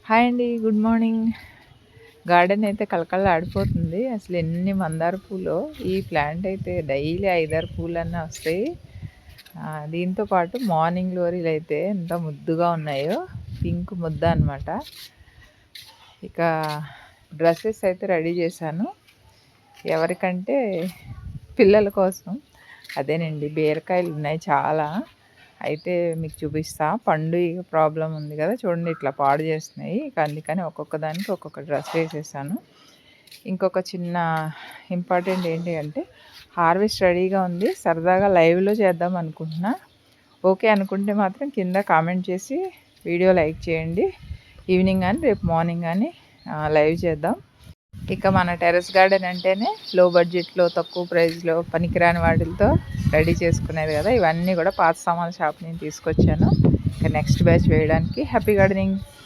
Hi అండి. Good morning. Garden అయితే కళకళలాడిపోతుంది. అసలు ఎన్ని మందార పూలో. ఈ ప్లాంట్ అయితే డైలీ 5, 6 పూలన్నా వస్తాయి. దీంతో పాటు మార్నింగ్ గ్లోరీలు అయితే ఎంత ముద్దుగా ఉన్నాయో. పింక్ ముద్ద అనమాట. ఇక డ్రెస్సెస్ అయితే రెడీ చేశాను. ఎవరికంటే పిల్లల కోసం. అదేనండి, బీరకాయలు ఉన్నాయి చాలా. అయితే మీకు చూపిస్తా. పండు ఇక ప్రాబ్లం ఉంది కదా, చూడండి ఇట్లా పాడు చేస్తున్నాయి. ఇక అందుకని ఒక్కొక్క దానికి ఒక్కొక్క డ్రెస్ వేసేసాను. ఇంకొక చిన్న ఇంపార్టెంట్ ఏంటి అంటే, హార్వెస్ట్ రెడీగా ఉంది. సరదాగా లైవ్లో చేద్దాం అనుకుంటున్నా. ఓకే అనుకుంటే మాత్రం కింద కామెంట్ చేసి వీడియో లైక్ చేయండి. ఈవినింగ్ కానీ రేపు మార్నింగ్ కానీ లైవ్ చేద్దాం. ఇక మన టెర్రస్ గార్డెన్ అంటేనే లో బడ్జెట్లో, తక్కువ ప్రైస్లో, పనికిరాని వాటితో రెడీ చేసుకునేది కదా. ఇవన్నీ కూడా పాత సామాన్ల షాప్ నుంచి తీసుకొచ్చాను. ఇక నెక్స్ట్ బ్యాచ్ వేయడానికి. Happy gardening.